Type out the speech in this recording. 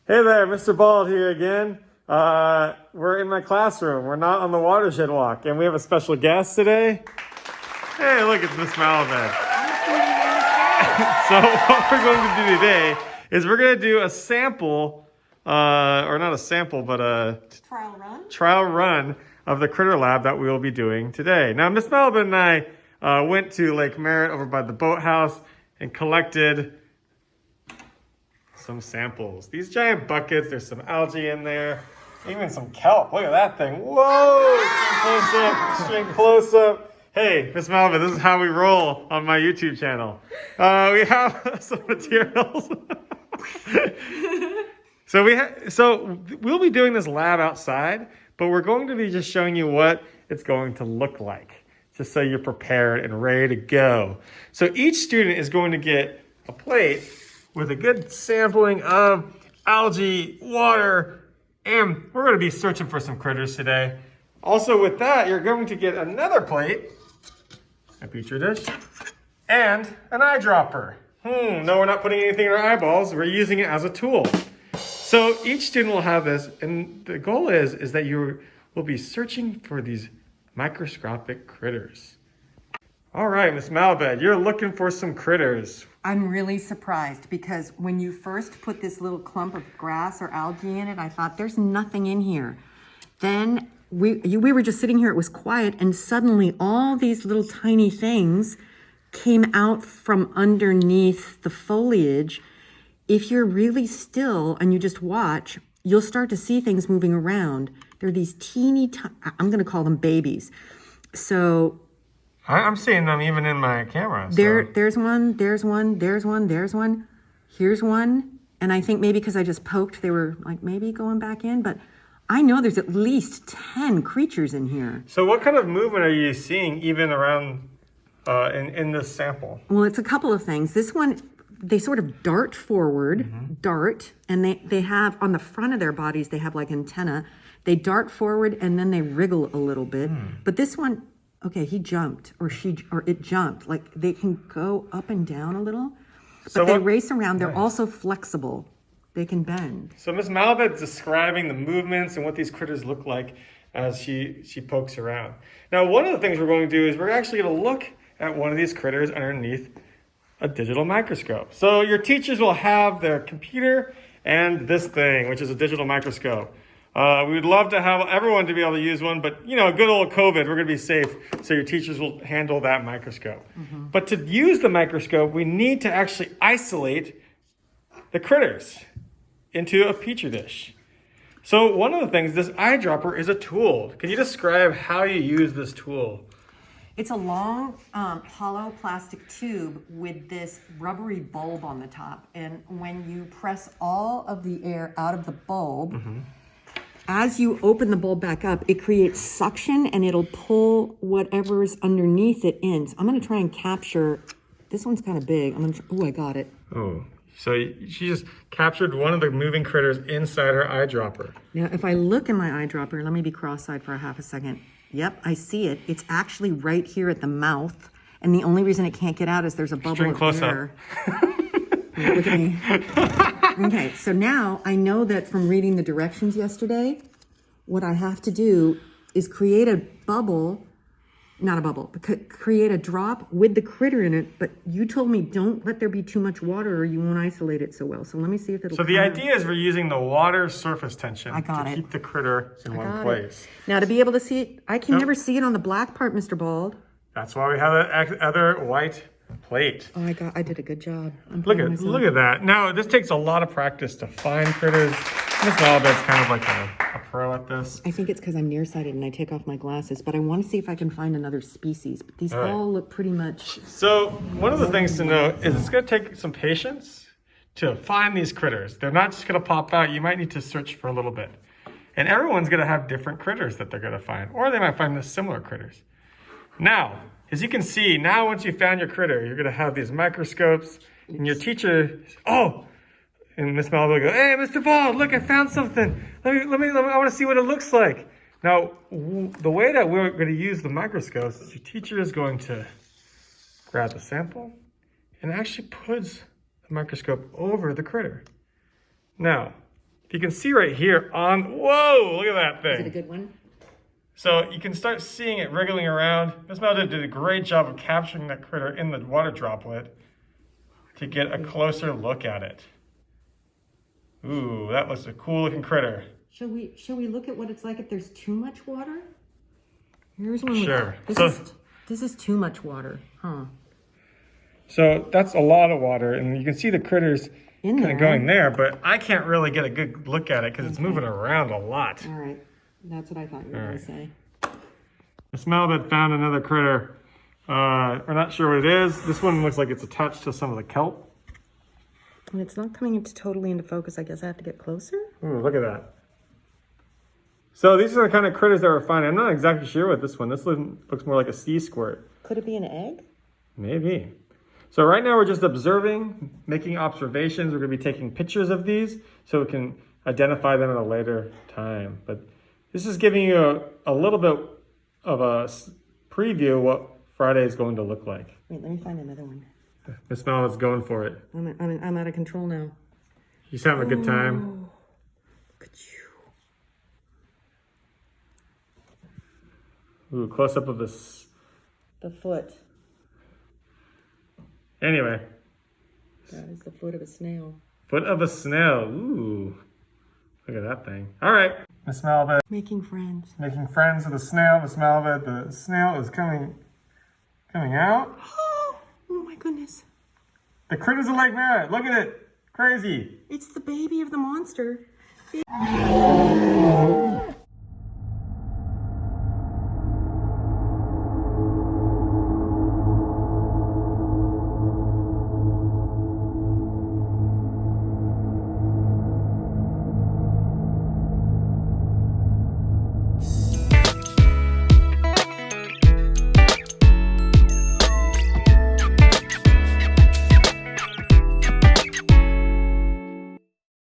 Hey there, Mr. Bald here again. We're in my classroom. We're not on the watershed walk, and we have a special guest today. Hey, look, it's Miss Malabed. So what we're going to do today is we're going to do a sample, or not a sample, but a trial run of the critter lab that we will be doing today. Now, Miss Malabed and I went to Lake Merritt over by the boathouse and collected some samples. These giant buckets, there's some algae in there, even some kelp. Look at that thing. Whoa! Extreme close up. Hey, Miss Malabed, this is how we roll on my YouTube channel. We have some materials. So we'll be doing this lab outside, but we're going to be just showing you what it's going to look like, just so you're prepared and ready to go. So each student is going to get a plate with a good sampling of algae, water, and we're going to be searching for some critters today. Also with that, you're going to get another plate, a petri dish, and an eyedropper. No, we're not putting anything in our eyeballs. We're using it as a tool. So each student will have this, and the goal is that you will be searching for these microscopic critters. All right, Miss Malabed, you're looking for some critters. I'm really surprised because when you first put this little clump of grass or algae in it, I thought there's nothing in here. Then we were just sitting here, it was quiet, and suddenly all these little tiny things came out from underneath the foliage. If you're really still and you just watch, you'll start to see things moving around. They're these teeny, I'm going to call them babies. So I'm seeing them even in my camera. So. There's one. Here's one. And I think maybe because I just poked, they were like maybe going back in. But I know there's at least 10 creatures in here. So what kind of movement are you seeing even around in this sample? Well, it's a couple of things. This one, they sort of dart forward, and they have, on the front of their bodies, they have like antenna. They dart forward and then they wriggle a little bit. But this one, okay, he jumped or it jumped. Like they can go up and down a little, but they race around. They're also flexible. They can bend. So Miss Malabed's describing the movements and what these critters look like as she pokes around. Now, one of the things we're going to do is we're actually going to look at one of these critters underneath a digital microscope. So your teachers will have their computer and this thing, which is a digital microscope. We would love to have everyone to be able to use one, but good old COVID, we're going to be safe, so your teachers will handle that microscope. But to use the microscope, we need to actually isolate the critters into a petri dish. So one of the things, this eyedropper is a tool. Can you describe how you use this tool? It's a long, hollow plastic tube with this rubbery bulb on the top. And when you press all of the air out of the bulb, as you open the bulb back up, it creates suction and it'll pull whatever is underneath it in. So I'm going to try and capture, this one's kind of big. I got it. Oh, so she just captured one of the moving critters inside her eyedropper. Now, if I look in my eyedropper, let me be cross-eyed for a half a second. Yep, I see it. It's actually right here at the mouth. And the only reason it can't get out is there's a bubble of air. Look at me. Okay, so now I know that from reading the directions yesterday, what I have to do is create a bubble, not a bubble, but create a drop with the critter in it. But you told me don't let there be too much water or you won't isolate it so well. So let me see if it'll So the idea is we're using the water surface tension to keep the critter in one place. Now to be able to see it, I can never see it on the black part, Mr. Bald. That's why we have that other white plate. Oh, I did a good job. Look at that. Now, this takes a lot of practice to find critters. Miss Malabed's kind of like a pro at this. I think it's because I'm nearsighted and I take off my glasses, but I want to see if I can find another species. But these all look pretty much... So, one of the things to know is it's going to take some patience to find these critters. They're not just going to pop out. You might need to search for a little bit. And everyone's going to have different critters that they're going to find. Or they might find the similar critters. Now, as you can see, now once you found your critter, you're going to have these microscopes, and your teacher, and Miss Malabed will go, hey, Mr. Bald, look, I found something. I want to see what it looks like. Now, the way that we're going to use the microscopes is your teacher is going to grab the sample and actually puts the microscope over the critter. Now, If you can see right here on, whoa, look at that thing. Is it a good one? So you can start seeing it wriggling around. Miss Malabed did a great job of capturing that critter in the water droplet to get a closer look at it. Ooh, that was a cool looking critter. Shall we look at what it's like if there's too much water? Here's one. Sure. This is too much water, huh? So that's a lot of water, and you can see the critters In kind of there. going there, but I can't really get a good look at it because it's moving around a lot. All right. That's what I thought you were going to say. Miss Malabed found another critter. We're not sure what it is. This one looks like it's attached to some of the kelp. And it's not coming totally into focus. I guess I have to get closer. Ooh, look at that. So these are the kind of critters that we're finding. I'm not exactly sure what this one. This one looks more like a sea squirt. Could it be an egg? Maybe. So right now we're just observing, making observations. We're going to be taking pictures of these so we can identify them at a later time. But this is giving you a little bit of a preview of what Friday is going to look like. Wait, let me find another one. Miss Malabed's going for it. I'm out of control now. She's having a good time. Look at you. Ooh, close up of this. The foot. Anyway. That is the foot of a snail. Foot of a snail. Ooh. Look at that thing. All right. Miss Malabed. Making friends. Making friends with the snail. Miss Malabed, the snail is coming out. Oh my goodness. The critters of Lake Merritt. Look at it. Crazy. It's the baby of the monster.